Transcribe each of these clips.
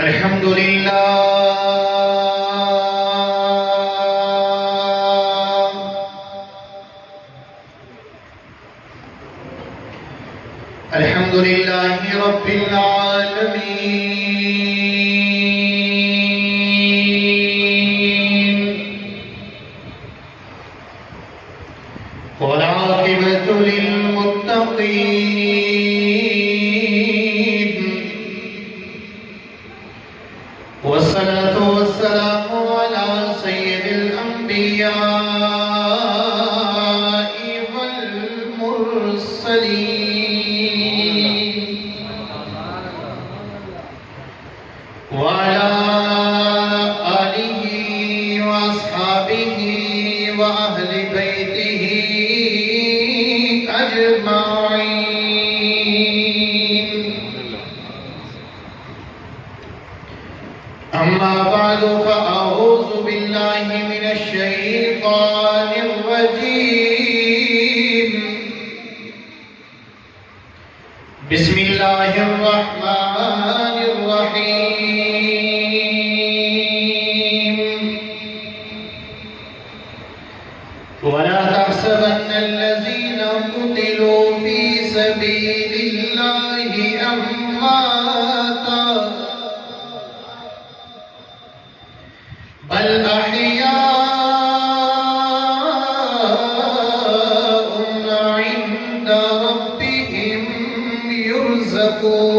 الحمد لله الحمد لله رب العالمين والعاقبة للمتقين والصلاة والسلام على سيد الأنبياء والمرسلين وعلى آله وأصحابه وأهل بيته أجمعين. أما بعد فأعوذ بالله من الشيطان الرجيم. بسم الله الرحمن الرحيم. ولا تحسبن الذين قتلوا في سبيل الله أمواتا بل أحياء عند ربهم يرزقون.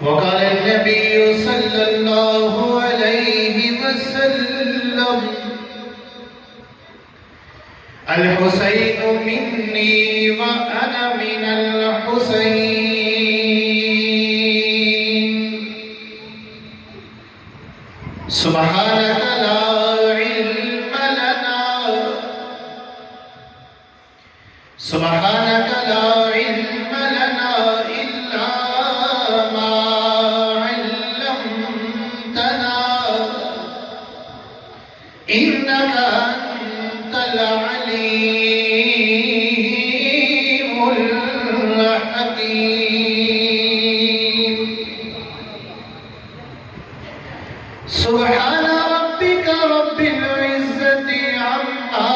وقال النبي صلى الله عليه وسلم: الحسين مني وأنا من الحسين. سبحانك لا علم لنا سبحانك لا علم لنا إلا ما علمتنا إنك أنت العليم الحكيم. سبحان ربك رب العزة عما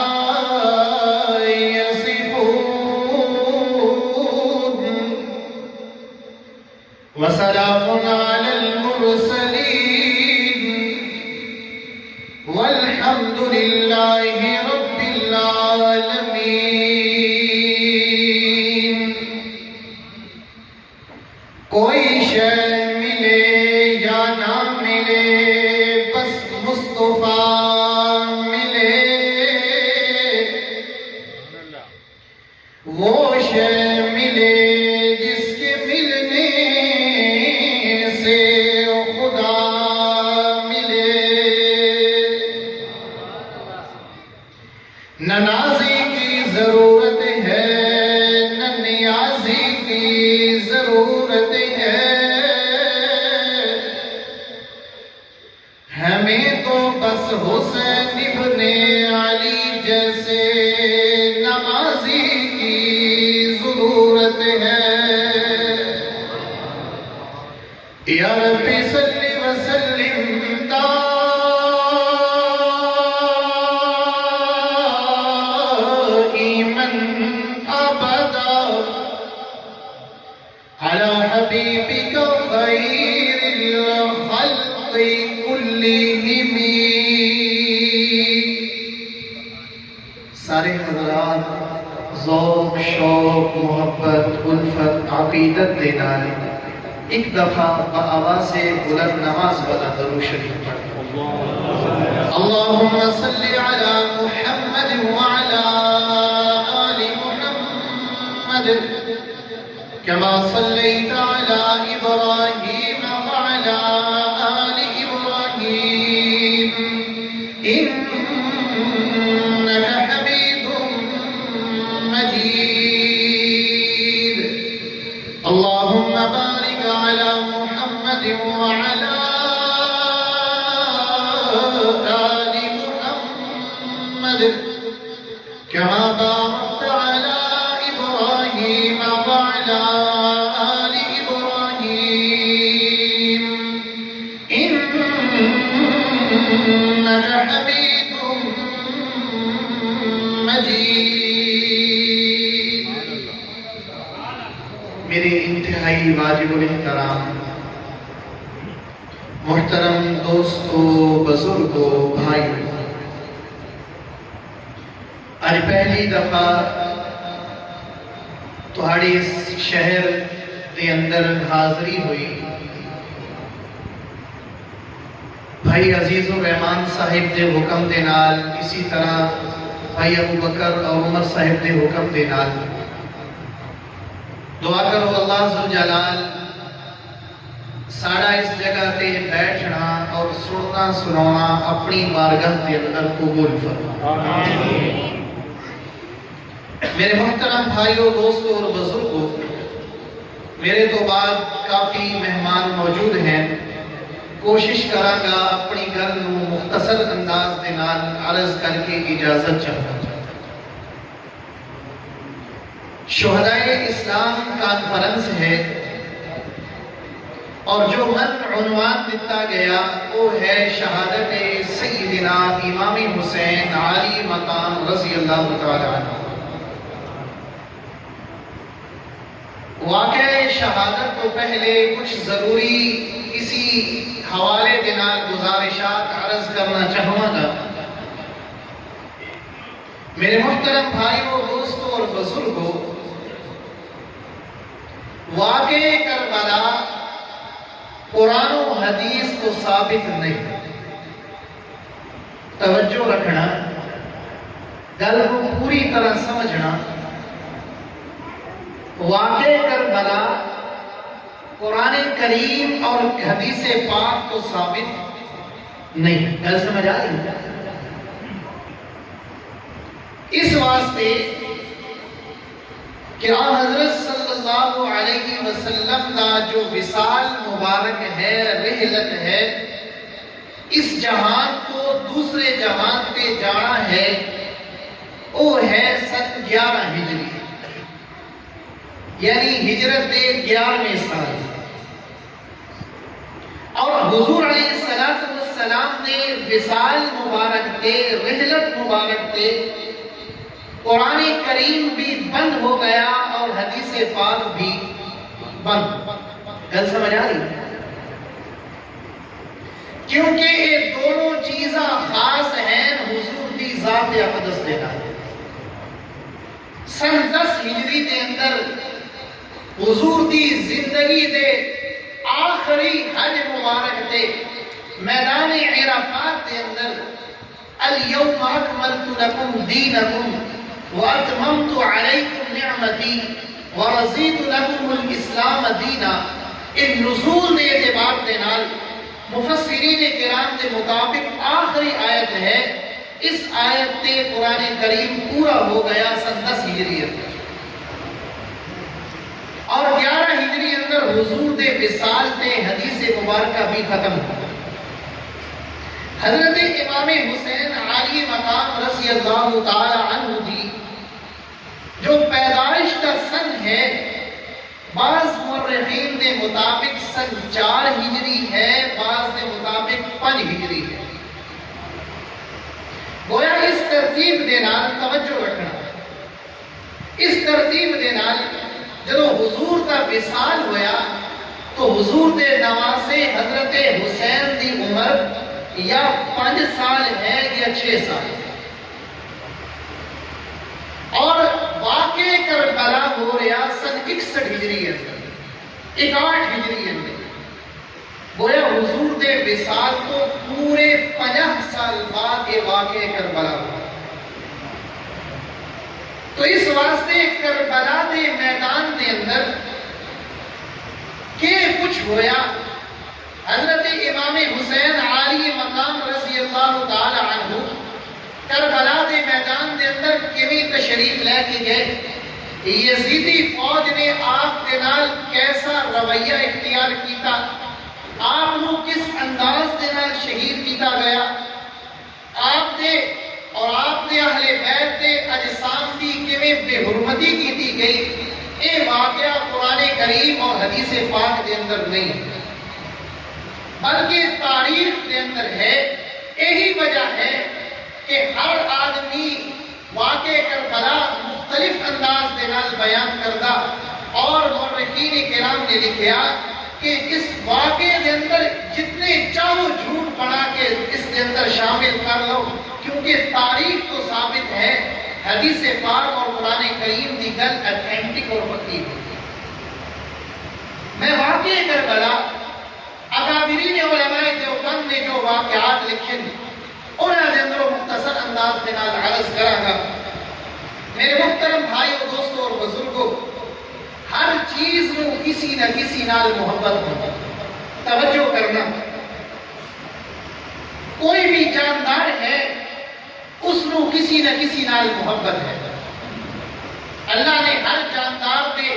يصفون وسلام على المرسلين والحمد لله رب العالمين. کوئی شے ملے یا نہ ملے بس مصطفیٰ ملے، وہ شے ملے جس کے ملنے سے خدا ملے. نہ نازی کی ضرورت ہے نہ نیازی کی ضرورت ہے، ہمیں تو بس حسین ابن علی جیسے نمازی کی ضرورت ہے. یا رب صلی وسلم دائما ابدا على حبيبك خير الخلق كلهم. سارے حضرات ذوق شوق محبت الفت عقیدت دینا ہے، ایک دفعہ بآواز بلند نواز والا درود شریف پڑھیں. اللهم صل على محمد وعلى آل محمد كما صليت على إبراهيم وعلى آل إبراهيم إنك حميد مجيد. اللهم بارك على محمد وعلى آل محمد كما باركت على إبراهيم وعلى وعلى آل إبراهيم إنك حميد مجيد. میرے انتہائی واجب الاحترام محترم دوستو، بزرگو، بھائیو، آج پہلی دفعہ تہاڑی اس شہر دے اندر حاضری ہوئی. بھائی عزیز الرحمان صاحب دے حکم دے نال، اسی طرح بھائی ابو بکر اور عمر صاحب دے حکم دے نال دعا کرو اللہ ذوالجلال ساڑا اس جگہ تے بیٹھنا اور سننا سنانا اپنی بارگاہ دے اندر قبول فرما. میرے محترم بھائیوں، دوستوں اور بزرگوں، میرے تو بعد کافی مہمان موجود ہیں. کوشش کراں گا اپنی گل نو مختصر انداز دے نال عرض کر کے اجازت چاہتا. شہدائے اسلام کانفرنس ہے اور جو عنوان دیتا گیا وہ ہے شہادت سیدنا امام حسین علی مقام رضی اللہ تعالی عنہ. واقعہ شہادت تو پہلے کچھ ضروری اسی حوالے دینا گزارشات عرض کرنا چاہوں گا. میرے محترم بھائیوں، دوستوں اور بزرگوں، واقعہ کربلا قرآن و حدیث کو ثابت نہیں. توجہ رکھنا، گل کو پوری طرح سمجھنا. واقعہ کربلا قرآن کریم اور حدیث پاک کو ثابت نہیں. گل سمجھ آئی؟ اس واسطے کہ حضرت صلی اللہ علیہ وسلم کا جو وصال مبارک ہے، رحلت ہے، اس جہان کو دوسرے جہان پہ جانا ہے، وہ ہے سن 11 ہجری، یعنی ہجرت 11ویں سال. اور حضور علیہ السلام نے وصال مبارک تے، رحلت مبارک تے قرآن کریم بھی بند ہو گیا اور حدیث پاک بھی بند. گل سمجھ آ رہی؟ کیونکہ یہ دونوں چیزاں خاص ہیں حضور دی ذات اقدس دینا. سن 10 ہجری دے اندر حضور دی زندگی دے آخری حج مبارک تے میدان عرفات دے اندر اليوم اکملت لکم دینکم وَأَتْمَمْتُ عَلَيْكُمْ نِعْمَتِي وَرَضِيتُ لَكُمُ الْإِسْلَامَ دِينًا. ان نزول دے اعتبار دے نال مفسرین کرام دے مطابق آخری آیت ہے. اس آیت تے قرآن کریم پورا ہو گیا سن 10 ہجری اندر، اور 11 ہجری اندر حضور دے وصال تے حدیث مبارکہ بھی ختم ہو. حضرت امام حسین علی مقام رضی اللہ تعالی عنہ دی جو پیدائش کا سن ہے، بعض مورخین دے مطابق سن 4 ہجری ہے، بعض دے مطابق 5 ہجری ہے. گویا اس ترتیب دے نال توجہ رکھنا، اس ترتیب دے نال جب حضور کا وصال ہویا تو حضور دے نواسے حضرت حسین دی عمر یا 5 سال ہے یا 6 سال ہے. اور واقع کربلا ہو رہا سن 61 ہجری اندر، 61 ہجری اندر. گویا حضور دے وصال تو پورے 50 سال بعد یہ واقع کربلا ہوا. تو اس واسطے کربلا دے میدان دے اندر کہ کچھ ہویا. حضرت امام حسین علی مقام رضی اللہ تعالی عنہ کربلا دے میدان دے اندر کیویں تشریف لے کے گئے، یزیدی فوج نے آپ کے نال کیسا رویہ اختیار کیتا، آپ نو کس انداز دے نال شہید کیتا گیا، آپ دے اور آپ دے اہل بیت دے اجسام دی کیویں بے حرمتی کیتی گئی، اے یہ واقعہ قرآن کریم اور حدیث پاک کے اندر نہیں ہے، بلکہ تاریخ کے اندر ہے۔ یہی وجہ ہے کہ ہر آدمی واقعہ کربلا مختلف انداز کے نال بیان کردہ، اور مورخین کرام نے لکھیا کہ اس واقعے کے اندر جتنے چاہو جھوٹ بنا کے اس کے اندر شامل کر لو، کیونکہ تاریخ تو ثابت ہے، حدیث پاک اور قرآن کریم کی گل اتھینٹک اور پکی ہے۔ میں واقعہ کربلا اکابرین علماء دیوبند نے جو واقعات لکھے انہاں دے اندر مختصر انداز کے نال عرض کراں گا۔ میرے محترم بھائیو، دوستو اور بزرگوں، ہر چیز نو کسی نہ کسی نال محبت ہوتا، توجہ کرنا۔ کوئی بھی جاندار ہے اس نو کسی نہ کسی نال محبت ہے۔ اللہ نے ہر جاندار کے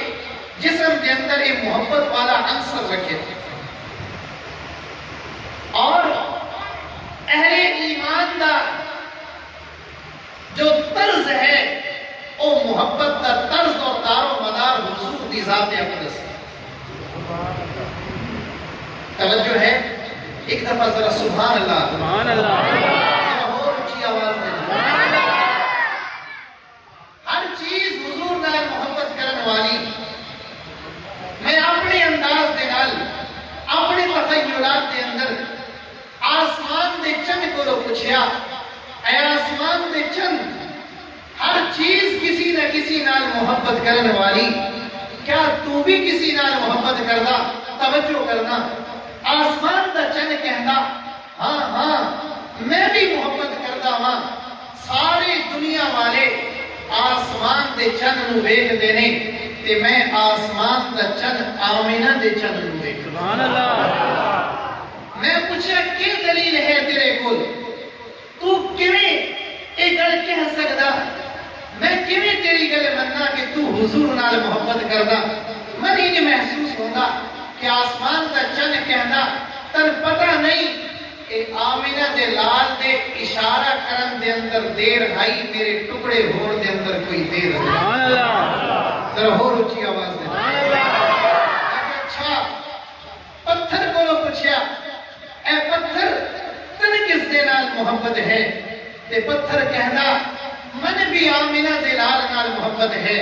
جسم کے اندر ایک محبت والا عنصر رکھے تھے، اور اہل ایمان دا جو طرز ہے وہ محبت دا طرز اور دار و مدار حضور دی ذات اقدس ہے۔ توجہ ہے؟ ایک دفعہ ذرا سبحان اللہ، سبحان اللہ، اور اونچی آواز میں ہر چیز حضور نال محبت کرنے والی۔ میں اپنے انداز دے نال اپنے تخیلات دے اندر آسمان دے چند کو پوچھیا، اے آسمان دے چند، ہر چیز کسی نہ کسی نال محبت کرنے والی، کیا تو بھی کسی نال محبت کردا؟ توجہ کرنا۔ آسمان دا چند کہندا، ہاں ہاں میں بھی محبت کردا ہاں۔ ساری دنیا والے آسمان دے چند نو ویکھ دے نے تے میں آسمان دا چند آمینہ دے چند نو ویکھ۔ سبحان اللہ۔ میں پوچھا کیا دلیل ہے تیرے کول؟ تو کیویں اے گل کہہ سکدا؟ میں کیویں تیری گل مننا کہ تو حضور نال محبت کردا؟ من ہی نہیں محسوس ہوندا کہ آسمان دا چن کہنا تن پتہ نہیں کہ آمینہ دے لال دے اشارہ کرن دے اندر دیر آئی، میرے ٹکڑے ہون دے اندر کوئی دیر آئی۔ سبحان اللہ، ذرا اور اونچی آواز دے۔ سبحان اللہ۔ اچھا پتھر کو پوچھیا، اے پتھر تن کس دے نال محبت ہے؟ تے پتھر کہنا من بھی آمینہ دے لال نال محبت ہے۔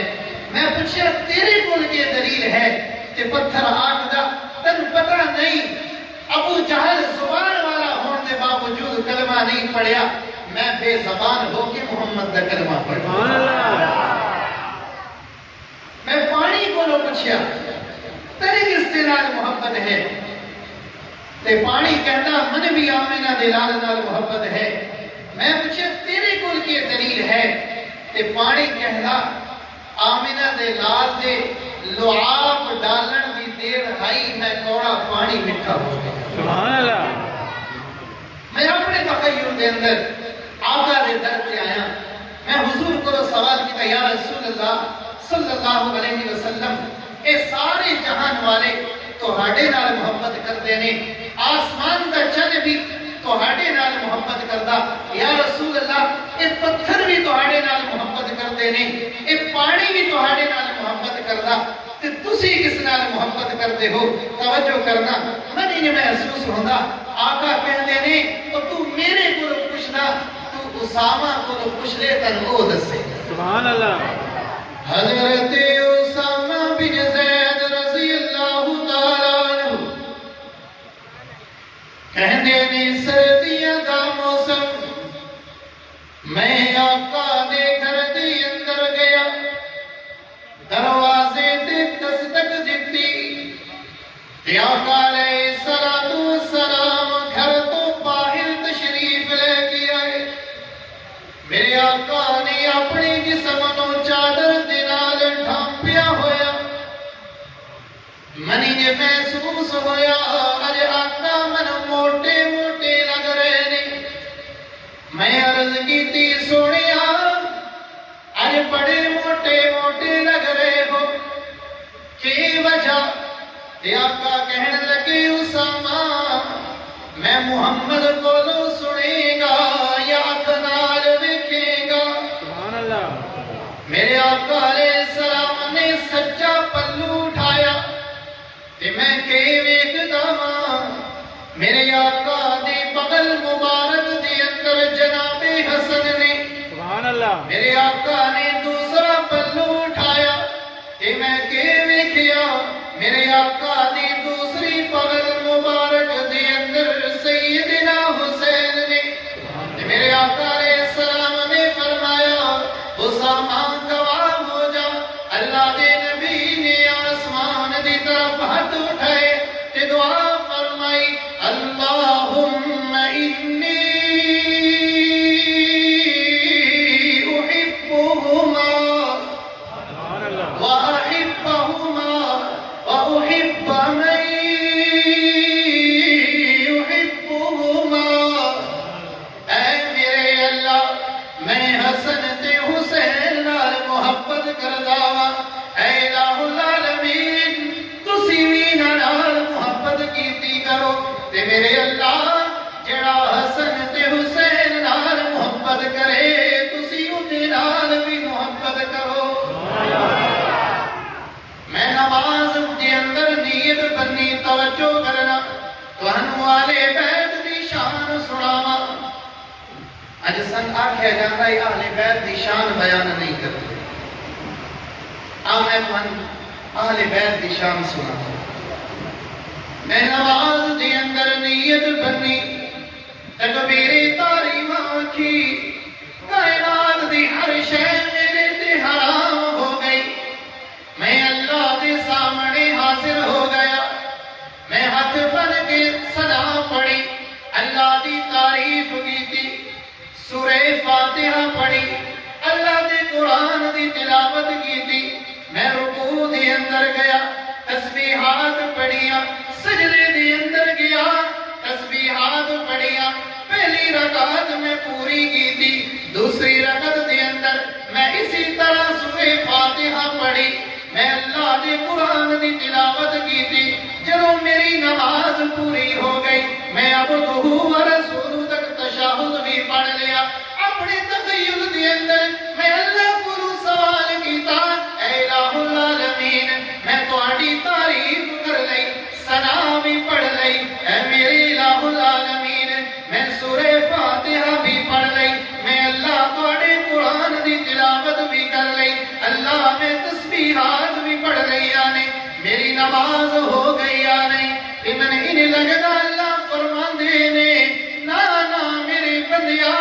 میں پوچھیا تیرے کول کے دلیل ہے؟ تے پتھر آکھدا تن پتہ نہیں، ابو جہل زبان والا ہون دے باوجود کلمہ نہیں پڑھیا، میں بے زبان ہو کے محمد دا کلمہ پڑھا۔ سبحان اللہ۔ میں پانی کو پوچھیا تیرے کس دے نال محبت ہے؟ تے پانی کہنا من بھی آمینہ دے لال نال محبت ہے۔ میں پوچھا تیرے کول کی دلیل ہے؟ تے پانی کہنا آمینہ دے لال دے لعاب ڈالن دی دیر آئی، میں کوڑا پانی مٹھا ہو گیا۔ سبحان اللہ۔ میں اپنے تخیل دے اندر آقا دے در سے آیا، میں حضور کو سوال کیتا، یا رسول اللہ صلی اللہ علیہ وسلم، اے سارے جہان والے تہاڈے نال محبت کردے نے، آسمان دا چن بھی تہاڈے نال محبت کردا، یا رسول اللہ اے پتھر بھی تہاڈے نال محبت کردے نے، اے پانی بھی تہاڈے نال محبت کردا، تے تسی کس نال محبت کردے ہو؟ توجہ کرنا۔ من نہیں محسوس ہوندا، آقا کہندے نے تو میرے کو پوچھنا، تو اسامہ کو پوچھ لے تن او دسے۔ سبحان اللہ۔ حضرت اسامہ بن زید رضی اللہ تعالیٰ عنہ کہندے نے سردیاں دا موسم، میں آقا دے گھر دے اندر گیا، دروازے تے دستک دتی، تے آقا علیہ السلام گھر تو باہر تشریف لے کے آئے۔ میرے آقا نے اپنے جسم نو چادر دے نال ڈھانپیا ہویا، منی نے محسوس ہویا اج آقا من موٹے موٹے لگ رہے نے۔ میں عرض کیتی سونیا اج بڑے موٹے موٹے لگ رہے ہو، کی وجہ؟ تے آقا کہنے لگے اسامہ میں محمد کو سنے گا یا اکھنال دیکھے گا۔ سبحان اللہ۔ میرے آقا علیہ السلام نے سچا میرے آقا دی بغل مبارک دی اندر جناب حسن نے سبحان اللہ میرے آقا نے دوسرا پلو اٹھایا کہ میں کہ ویکھیا میرے آقا دی دوسری بغل مبارک دی اندر سیدنا حسین نے میرے آقا علیہ السلام نے فرمایا اسامہ گواہ ہو جا اللہ دے نبی نے آسمان دی طرف ہاتھ اٹھائے تے دعا فرمائی اللہم انی احبہما واحبہما واحب من يحبهما اے میرے اللہ میں حسن تے حسین نال محبت کردا وا اے الہ العالمین تسی وی نال محبت کیتی کرو تے میرے اللہ جڑا حسن تے حسین نال محبت کرے تسی اودے نال وی محبت کرو میں نماز دے اندر نیت بنی توجہ کرنا تانوں آلے بیت دی شان سناواں اج سن آکھیا جاندا ہے اہل بیت دی شان بیان نہیں کرتے میں تانوں اہل بیت دی شان سناواں میں نماز دے اندر نیت بنی تکبیر تحریم آکھی کائنات دی ہر شے میرے تے حرام ہو گئی میں اللہ دے سامنے حاضر ہو گیا میں ہاتھ بن کے صدا پڑھی اللہ دی تعریف کیتی سورہ فاتحہ پڑھی اللہ دے قرآن دی تلاوت کیتی میں رکوع دے اندر گیا تسبیحات پڑھیا سجدے دے اندر گیا تسبیحات پڑھیا پہلی رکعت میں پوری کیتی دوسری رکعت دے اندر میں اسی طرح سورہ فاتحہ پڑھی میں اللہ دے قرآن دی تلاوت کیتی جدوں میری نماز پوری ہو گئی میں عبدہ و رسول تک تشہد بھی پڑھ لیا اپنے تخیل دے اندر میں اللہ کو سوال کیتا اے الہ العالمین میں تہاڈی تعریف کر لئی ثنا بھی پڑھ لئی اے میرے الہ العالمین میں سورہ فاتحہ بھی پڑھ لئی میں اللہ تہاڈے قرآن دی تلاوت بھی کر لئی اللہ میں تسبیحات بھی پڑھ لئی آنے میری نماز ہو گئی آنے انہیں انہیں لگتا اللہ فرماندے نے نا نا میرے بندیا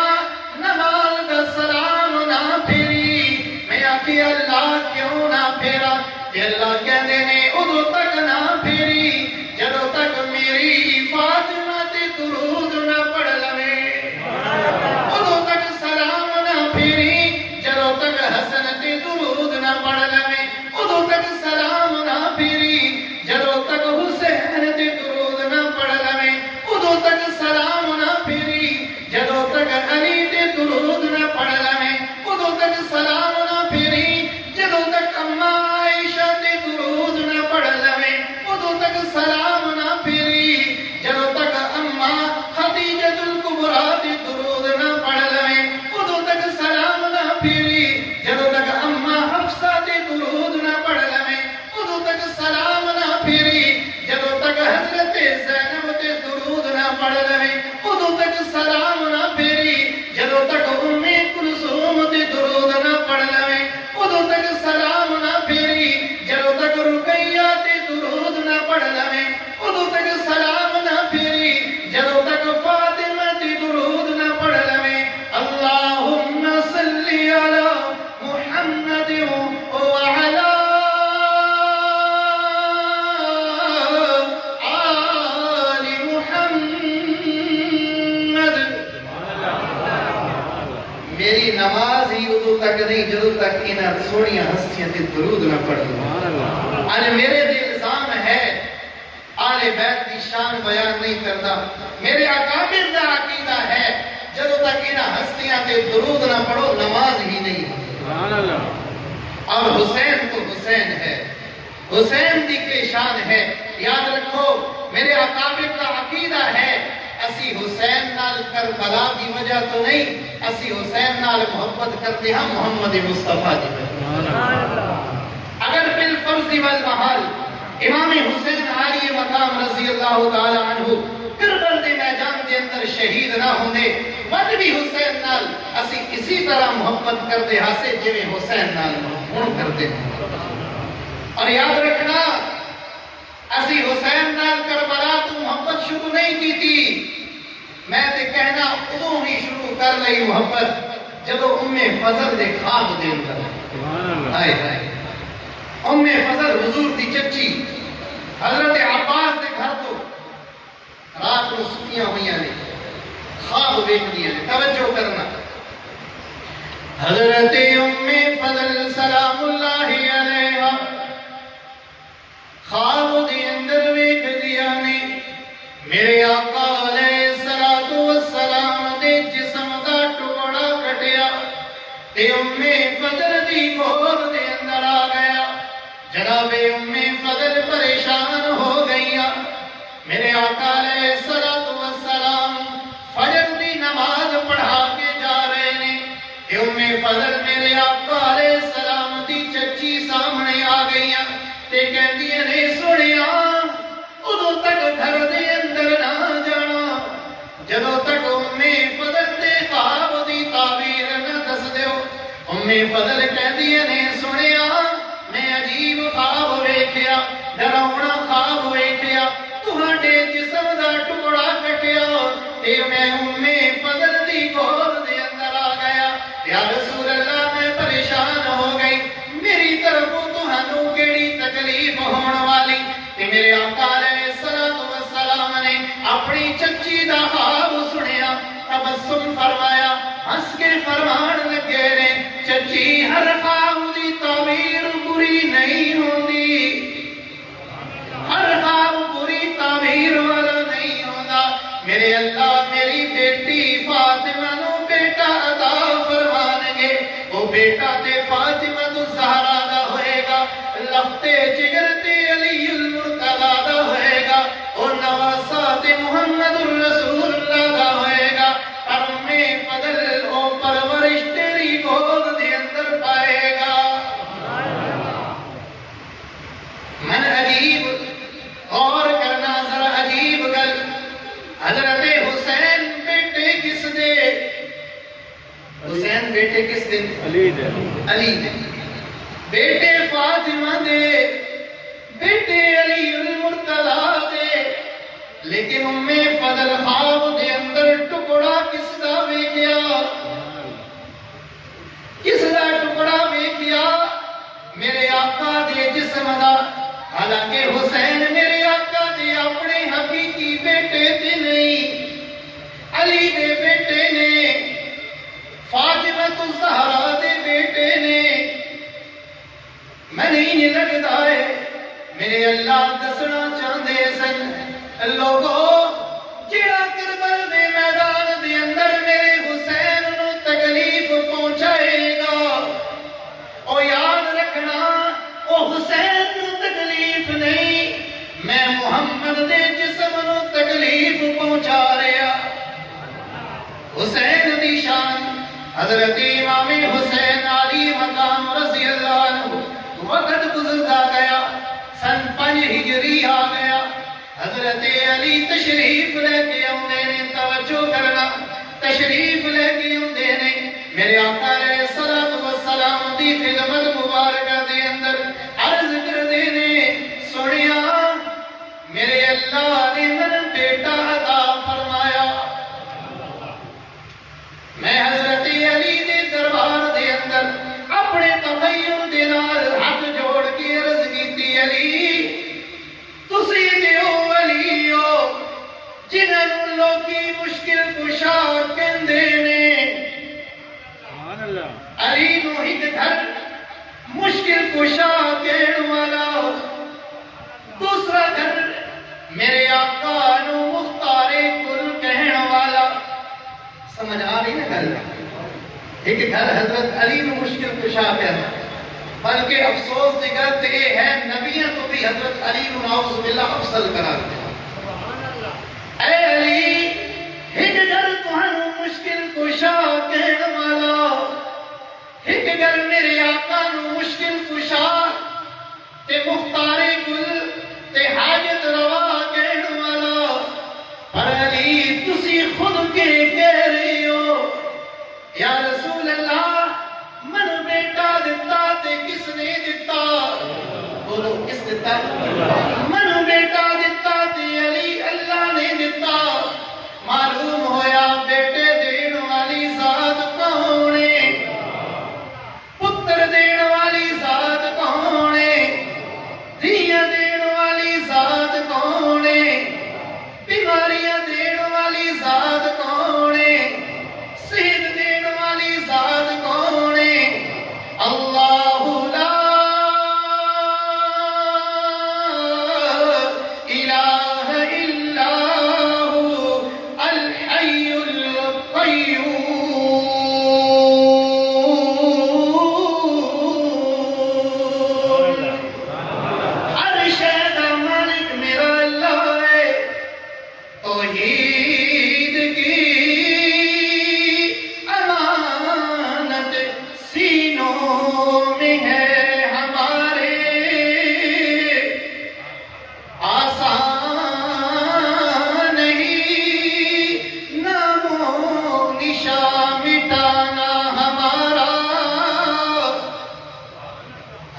نماز دا سلام نہ پھیری میں آکھی اللہ کیوں نہ پھیرا کہ اللہ کہندے نے ادو تک نہ پھیری جدو تک میری فاطمہ تے درود نہ پڑھ لوے ادو تک سلام نہ پھیری جدو تک حسن تے درود نہ پڑھ لوے ادو تک سلام نہ پھیری جدو تک حسین تے درود نہ پڑھ لوے ادو تک سلام نہ پھیری جدو تک علی تے درود نہ پڑھ لوے ادو تک سلام نہ پھیری جدو تک اماں عائشہ تے درود نہ پڑھ لوے ادو تک سلام نہ پھیری جدو تک اماں خدیجہ الکبریٰ تے درود نہ پڑھ لوے ادو تک سلام نہ پھیری جدو تک اماں حفصہ تے درود نہ پڑھ لوے ادو تک سلام نہ پھیری جدو تک حضرت زینب تے درود نہ پڑھ لوے ادو تک سلام نہ پھیری جدو تک ام کلثوم تے درود نہ پڑھ لوے ادو تک سلام نہ پھیری جدو تک رقیہ تے درود نہ پڑھ لوے ادو تک سلام نہ پھیری جدو تک فاطمہ تے درود نہ پڑھ لوے اللہم صلی علی محمد وعلی آل محمد میری نماز ہی ادو تک نہیں جدو تک انہاں سوڑیاں ہستیاں تے درود نہ پڑھ لوں آج میرے دل الزام ہے آل بیت کی شان بیان نہیں کرتا میرے اکابر کا عقیدہ ہے جدو تک انہاں ہستیاں تے درود نہ پڑھو نماز ہی نہیں سبحان اللہ اور حسین تو حسین ہے حسین دی کی شان ہے یاد رکھو میرے اکابر کا عقیدہ ہے اسی حسین نال کربلا کی وجہ تو نہیں اسی حسین نال محبت کرتے ہم محمد مصطفیٰ دی وجہ اگر بالفرض والمحال امام حسین عالی مقام رضی اللہ تعالی عنہ کربل دے میدان دے اندر شہید نہ ہوندے ود بھی حسین نال اسی اسی طرح محبت کردے ہاسے جویں حسین نال ہن کردے اور یاد رکھنا اسی حسین نال کربلا تو محبت شروع نہیں کی تھی میں تے کہنا ادوں ہی شروع کر لئی محبت جدو فضل دے خواب دے اندر آئے فضل حضور دی چچی حضرت عباس دے گھر تو رات کو ستیاں ہوئیاں نے خواب دیکھدیاں نے توجہ کرنا حضرت فضل سلام اللہ علیہا خواب دے اندر ویکھ دیا نے میرے آقا علیہ الصلوۃ والسلام دے جسم دا ٹکڑا کٹیا تے فضل دی گود دے اندر آ گیا جناب فضل پریشان ہو گئیاں میرے آقا علیہ الصلوۃ والسلام فجر دی نماز پڑھا کے جا رہے نے تے فضل میرے آقا علیہ السلام دی چچی سامنے آ گئیاں تے کہندیاں نے سنیا ادو تک گھر دے اندر نہ جانا جدو تک فضل دے خواب دی تعبیر نہ دس دیو فضل کہندیاں نے سنیا میں عجیب خواب ویکھیا ڈراونا خواب ویکھیا تہاڈے جسم دا ٹکڑا کٹیا تے میں فضل دی گود دے اندر آ گیا یا رسول اللہ میں پریشان ہو گئی میری طرفوں تہانوں کیڑی تکلیف ہون والی تے میرے آقا علیہ الصلوۃ والسلام نے اپنی چچی دا خواب سنیا تبسم فرمایا ہنس کے فرمان لگے نے چچی ہر خواب دی تعبیر بری نہیں ہوندی ہر خواب بری تعبیر والا نہیں ہوندا میرے اللہ میری بیٹی فاطمہ نو بیٹا عطا فرمان گے وہ بیٹا تے فاطمہ تو زہرا دا ہوئے گا لفتے جگر تے علی المرتضی دا ہوئے گا اور نواسا تے محمد الرسول اللہ دا ہوئے گا پر فضل او پرورش تیری گود دے اندر پائے گا من عجیب اور کرنا ذرا عجیب گل حضرت حسین بیٹے کس دے حسین بیٹے کس دے علی دے بیٹے فاطمہ دے بیٹے علی المرتضی دے لیکن فضل خواب دے اندر ٹکڑا کس دا ویکھیا کس دا ٹکڑا ویکھیا میرے آقا دے جسم دا حالانکہ حسین میرے آقا دے اپنے حقیقی بیٹے تے نہیں علی دے بیٹے نے فاطمہ الزہرا دے بیٹے نے میں نہیں لگتا ہے میرے اللہ دسنا چاہتے سن لوگوں جڑا کربل دے میدان دے اندر میرے حسین نو تکلیف پہنچائے گا او یاد رکھنا او حسین نو تکلیف نہیں میں محمد دے جسم نو تکلیف پہنچا رہا حسین دی شان حضرت امام حسین علی مقام رضی اللہ عنہ وقت گزرتا گیا سن 5 ہجری آ گیا حضرت علی تشریف لے کے آندے نے توجہ کرنا تشریف لے کے آندے نے میرے آقا علیہ الصلوۃ والسلام دی خدمت مبارکہ دے اندر عرض کردے نے سنیا میرے اللہ نے من بیٹا عطا فرمایا میں حضرت علی دے دربار دے اندر اپنے تغیر دے نال ہاتھ جوڑ کے عرض کیتی علی تسی دیو علی ہو جنہاں نوں لوکی مشکل کشا کہندے نے سبحان اللہ علی نو ایک گھر مشکل کشا کہن والا دوسرا گھر میرے آقا نو مختار کل کہن والا سمجھ آ رہی نا گل ایک گھر حضرت علی نو مشکل کشا کہنا بلکہ افسوس کی گل یہ ہے نبیوں تو بھی حضرت علی نو نعوذ باللہ افضل قرار دیا اے علی ایک گھر تہانوں مشکل کشا کہن والا ایک گھر میرے آقا نو مشکل کشا تے مختار کل تے حاجت روا کہن والا پر دیتا؟ منو بیٹا دیتا تے علی اللہ نے دیتا۔ معلوم ہویا بیٹے دین والی ذات کون ہے؟ پتر دین والی ذات کون ہے؟ دھیاں دین والی ذات کون ہے؟ بیماریاں دین والی ذات کون ہے؟ صحت دین والی ذات کون ہے؟ اللہ لا الہ الا ہو الحی القیوم۔ ہر شے دا مالک میرا اللہ ہے۔ توحید کی امانت سینوں میں ہے ہمارے، آسان نہیں نام و نشان مٹانا ہمارا۔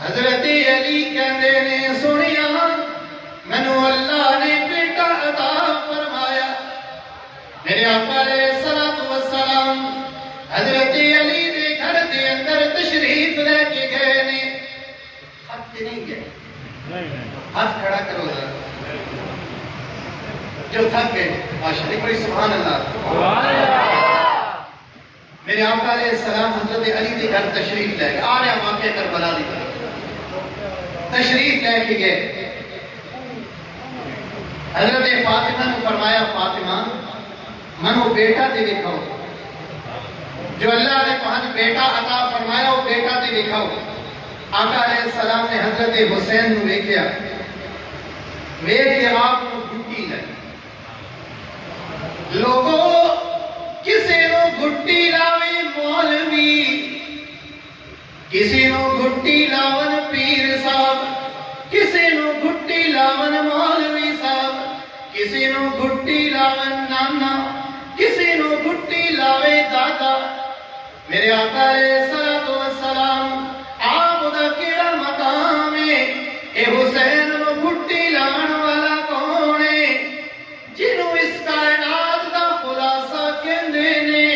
حضرت علی کہندے نے سنیا مینوں اللہ نے بیٹا عطا فرمایا۔ میرے آقا علیہ الصلوۃ والسلام حضرت علی دے گھر دے اندر تشریف لے کے گئے نے۔ ہاتھ کے نہیں گئے، ہاتھ کھڑا کرو ذرا جو تھک گئے۔ ماشاءاللہ بڑی سبحان اللہ۔ میرے آقا علیہ السلام حضرت علی دے گھر تشریف لے گئے۔ آ رہا واقعہ کربلا دی طرف تشریف لے کے گئے۔ حضرت فاطمہ نے فرمایا فاطمہ منو بیٹا دے دکھاؤ، جو اللہ نے پانچ بیٹا عطا فرمایا وہ بیٹا دے دکھاؤ۔ آقا علیہ السلام نے حضرت حسین نو ویکھیا، ویکھ کے آپ کو گھٹی لگی۔ لوگوں کسی نو گھٹی لاوے مولوی، کسی نو گھٹی لاون پیر صاحب، کسی نو گھٹی لاون مولوی صاحب، کسی نو گھٹی لاون نانا، کسی نو گھٹی لاوے دادا۔ میرے آقا علیہ الصلوۃ والسلام آپ دا کیڑا مقام ہے؟ اے حسین نو گھٹی لاون والا کون ہے؟ جنوں اس کائنات دا خلاصہ کہندے نے۔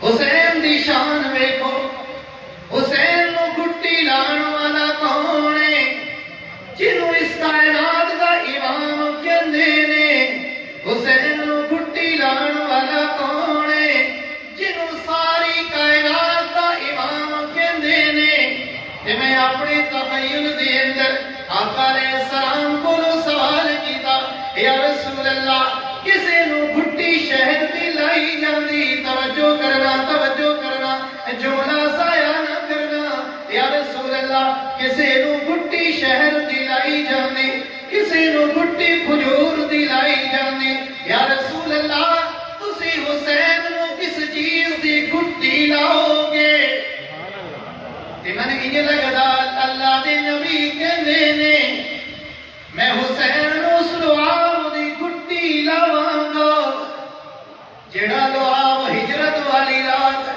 حسین دی شان ویکھو، حسین نو گھٹی لاون والا کون ہے؟ جنوں اس کائنات دا امام کہندے نے۔ حسین نو گھٹی لاون والا کون ہے؟ جنوں ساری کائنات دا امام کہندے نے۔ تے میں اپنے تخیل دے اندر آقا علیہ السلام کو سوال کیتا، یا رسول اللہ کسے نو گھٹی شہد دی لائی جاندی، توجہ کرنا توجہ کرنا، جملہ ضائع نہ کرنا۔ یا رسول اللہ کسے نو گھٹی شہد دی لائی جاندی، کسے نو گھٹی کھجور دی لائی جاندی۔ یا رسول اللہ تسی حسین نو کس چیز دی گھٹی لاؤ گے؟ تے میں نے یہ لگدا اللہ دے نبی کہندے نے میں حسین نو اس لعاب دی گھٹی لاواں گا جڑا لعاب ہجرت والی رات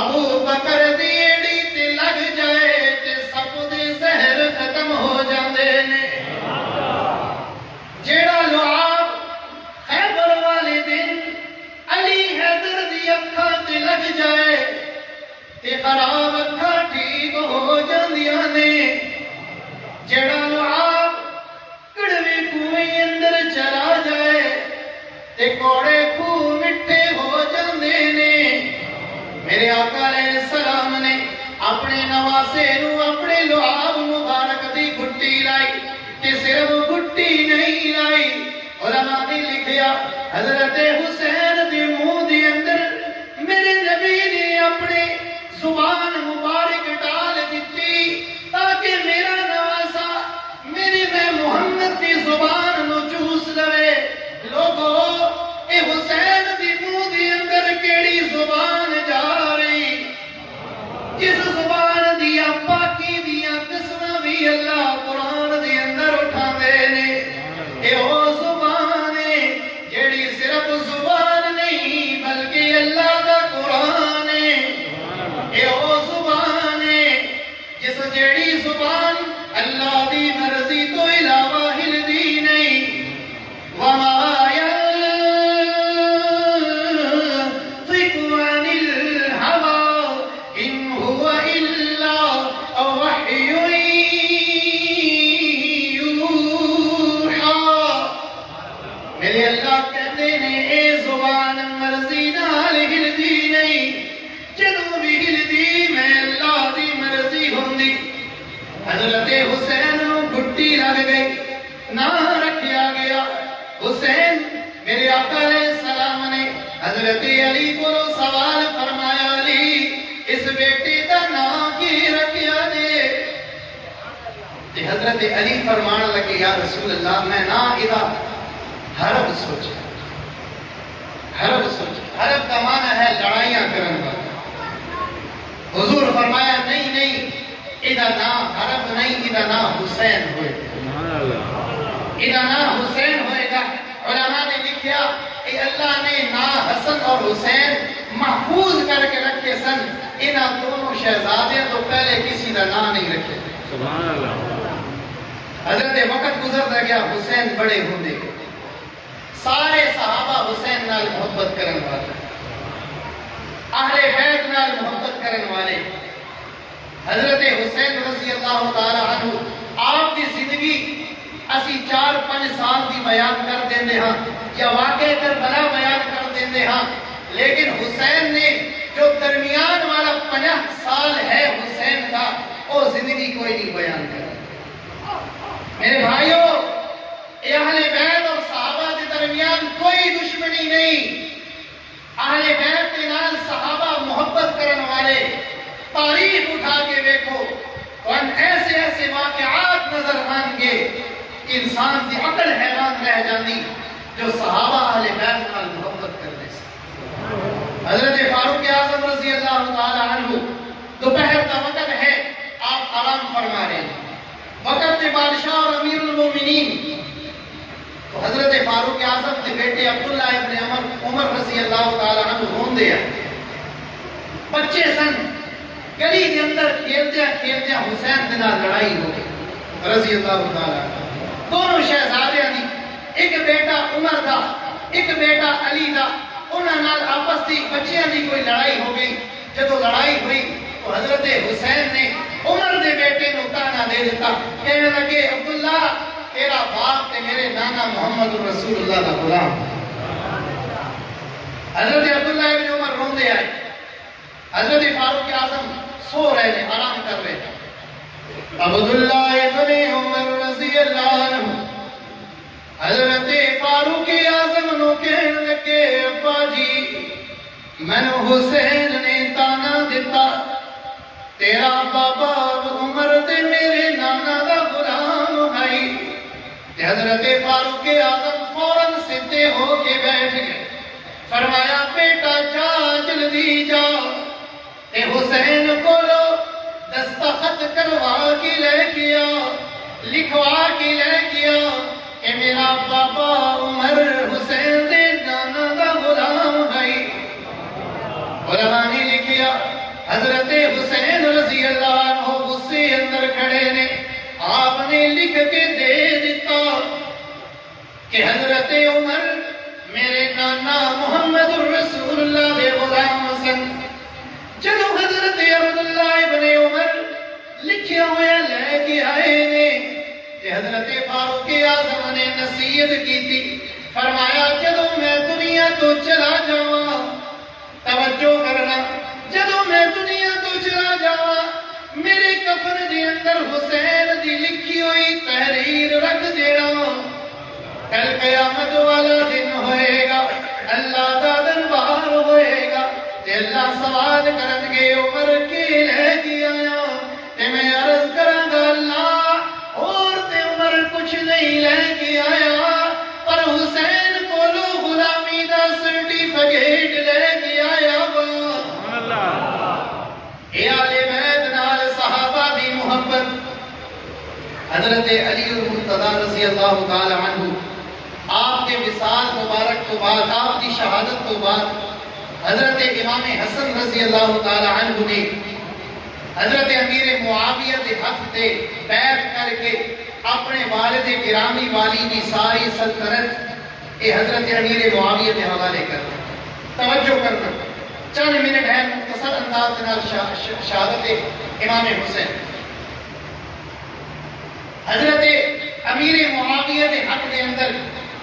ابو بکر دی ایڑی تے لگ جائے تے سب دے زہر ختم ہو جاندے نے۔ جڑا لعاب خیبر والے دن علی حیدر دی اکھاں تے لگ جائے تے خراب اکھاں ٹھیک ہو جاندیاں نے۔ جڑا لعاب کڑوے کنویں اندر چلا جائے تے کوڑے خوہ مٹھے ہو جاندے نے۔ میرے آقا علیہ السلام نے اپنے نواسے نو اپنے لعاب مبارک دی گھٹی لائی تے صرف گھٹی نہیں لائی، علماء نے لکھیا حضرت حسین دے منہ دے اندر میرے نبی نے اپنے زبان مبارک ڈال دیتی تاکہ میرا نواسا میری میں محمد دی زبان نو چوس لوے۔ لوگو اے حسین دی منہ دی اندر کیڑی زبان جا رہی؟ جس زبان دیا پاکی دیا قسمہ بھی اللہ قرآن دی اندر اٹھا دے نے۔ اے او زبان ہے جیڑی صرف زبان نہیں بلکہ حضرت حسین نو گھٹی لگ گئی، نہ رکھیا گیا حسین۔ میرے آقا علیہ السلام نے حضرت علی کو سوال فرمایا، علی اس بیٹے دا نام کی رکھیا دے؟ تے حضرت علی فرمان لگے، یا رسول اللہ میں نا ادا حرب سوچا۔ حرب سوچا، حرب کا معنی ہے لڑائیاں کرن والا۔ حضور فرمایا نہیں نہیں، ادا نام حرب نہیں، ادا نام حسین ہوئے، ادا نام حسین ہوئے گا۔ علماء نے لکھیا کہ اللہ نے نا حسن اور حسین محفوظ کر کے رکھے سن، انہاں دونوں شہزادیاں تو پہلے کسی کا نام نہیں رکھے۔ سبحان اللہ۔ حضرت وقت گزرتا گیا، حسین بڑے ہوندے گئے، سارے صحابہ حسین نال محبت کرن والے، اہل بیت نال محبت کرن والے۔ حضرت حسین رضی اللہ تعالی عنہ آپ کی زندگی اسی 4-5 سال کی بیان کر دیندے ہاں یا واقعہ کربلا بیان کر دیندے ہاں، لیکن حسین نے جو درمیان والا 50 سال ہے حسین کا، وہ زندگی کوئی نہیں بیان کر۔ میرے بھائیوں، اہل بیت اور صحابہ کے درمیان کوئی دشمنی نہیں، اہل بیت کے نال صحابہ محبت کرن والے۔ تاریخ اٹھا کے دیکھو تو ایسے ایسے واقعات نظر آن گے کہ انسان کی عقل حیران رہ جاندی، جو صحابہ اہل بیت نال محبت کرنے سے۔ حضرت فاروق اعظم رضی اللہ تعالی عنہ، دوپہر کا وقت ہے، آپ آرام فرما رہے ہیں، وقت بادشاہ اور امیر المومنین۔ تو حضرت فاروق اعظم کے بیٹے عبداللہ ابن عمر رضی اللہ تعالی عنہ روندے ہیں، بچے سن، گلی کے اندر کھیلتے حسین کے نال لڑائی ہو گئی رضی اللہ تعالی عنہ۔ دونوں شہزادے دی، ایک بیٹا عمر دا، ایک بیٹا علی دا، انہاں نال آپس دی بچیاں دی کوئی لڑائی ہو گئی۔ جدو لڑائی ہوئی تو حضرت حسین نے عمر دے بیٹے نو تانا دے دیتا، کہنے لگے عبداللہ تیرا باپ تے میرے نانا محمد رسول اللہ دا غلام۔ حضرت عبداللہ ابن عمر روندے آئے، حضرت فاروق اعظم سو رہے ہیں، آرام کر رہے ہیں۔ عبداللہ ابن عمر رضی اللہ عنہ حضرت فاروق اعظم نو کہنے لگے، ابا جی میں نو حسین نے تانا دیتا، تیرا بابا عمر تے میرے نانا دا غلام ہے۔ حضرت فاروق اعظم فوراً سدھے ہو کے بیٹھ گئے، فرمایا بیٹا جا جلدی جا تے حسین کو لو دستخط کروا کے لے گیا، لکھوا کے لے گیا کہ میرا بابا عمر حسین دے نانا دا غلام ہے۔ علماء نے لکھیا حضرت حسین رضی اللہ عنہ غصے اندر کھڑے نے، آپ نے لکھ کے دے دیتا کہ حضرت عمر میرے نانا محمد الرسول اللہ دے غلام سن۔ جدو حضرت عبداللہ ابن عمر لکھیا ہویا لے کے آئے نے، کہ حضرت فاروق اعظم نے نصیحت کی تھی، فرمایا جدو میں دنیا تو چلا جاواں، توجہ کرنا، جدو میں دنیا تو چلا جاواں میرے کفن دے اندر حسین دی لکھی ہوئی تحریر رکھ دینا، کل قیامت والا دن ہوئے گا، اللہ دا دربار ہوئے گا، تے اللہ سوال کرن گے عمر کے لے کے آیا، تے میں عرض کراں گا اللہ اور تے عمر کچھ نہیں لے کے آیا، پر حسین کو لو غلامی دا سرٹیفکیٹ لے کے آیا۔ سبحان اللہ۔ اے آل بیت نال صحابہ دی محبت۔ حضرت علی المرتضی رضی اللہ تعالی عنہ آپ کے وصال مبارک تو بعد، آپ کی شہادت تو بعد، حضرت امام حسن رضی اللہ تعالی عنہ نے حضرت امیر معاویہ کے ہاتھ تے بیعت کر کے اپنے والد گرامی والی کی ساری سلطنت اے حضرت امیر معاویہ کے حوالے کر دیں۔ توجہ کرنا، چند منٹ ہے مختصر انداز نال شہادت امام حسین۔ حضرت امیر معاویہ کے حق کے اندر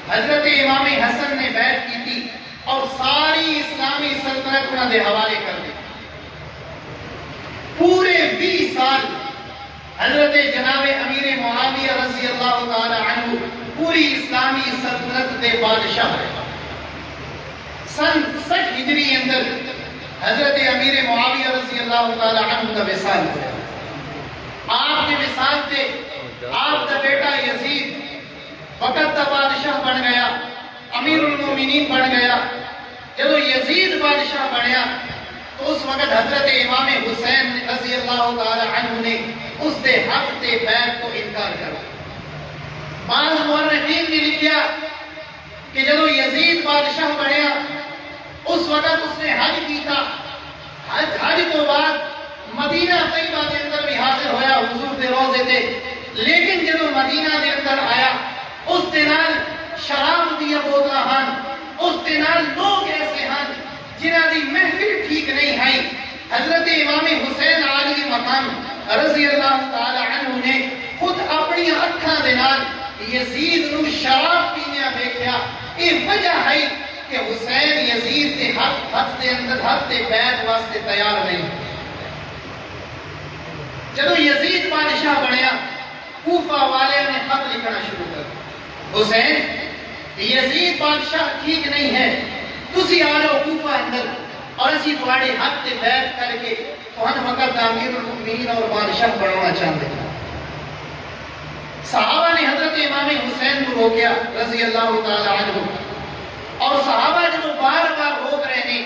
حضرت امام حسن نے بیعت کی تھی اور ساری اسلامی سلطنت انہوں نے حوالے کر دی۔ پورے 20 سال حضرت جناب امیر معاویہ رضی اللہ تعالی عنہ پوری اسلامی سلطنت دے بادشاہ رہے۔ سن 60 ہجری اندر حضرت امیر معاویہ رضی اللہ تعالی عنہ کا وصال ہوا۔ آپ کے وصال سے آپ کا بیٹا یزید وقت کا بادشاہ بن گیا، امیر المومنین بن گیا۔ جب یزید بادشاہ بنیا تو اس وقت حضرت امام حسین رضی اللہ تعالی عنہ نے اس دے حق تے بیعت کو انکار کرا۔ بعض مورخین نے لکھیا کہ جب یزید بادشاہ بنیا اس وقت اس نے حج کیتا، حج تو بعد مدینہ طیبہ کے اندر بھی حاضر ہویا حضور دے روضے تے، لیکن جب مدینہ دے اندر آیا اس دے نال شراب دیا بوتلاں ہن، اس دے نال لوگ ایسے ہن جنہاں دی محفل ٹھیک نہیں ہے۔ حضرت امام حسین علی مقام رضی اللہ تعالی عنہ نے خود اپنی اکھاں دے نال یزید نو شراب پینیا دیکھیا۔ یہ وجہ ہے کہ حسین یزید کے حق دے اندر حق دے بیعت واسطے تیار نہیں۔ جب یزید بادشاہ بنیا کوفہ والے نے خط لکھنا شروع کر، حسین یزید بادشاہ ٹھیک نہیں ہے، تسی آ جاؤ کوفہ اندر اور اسی تھوڑے حق تے بیعت کر کے تہن وقت امیر المؤمنین اور بادشاہ بنانا چاہتے ہیں۔ صحابہ نے حضرت امام حسین کو روکیا رضی اللہ تعالی عنہ، اور صحابہ جب بار بار روک رہے ہیں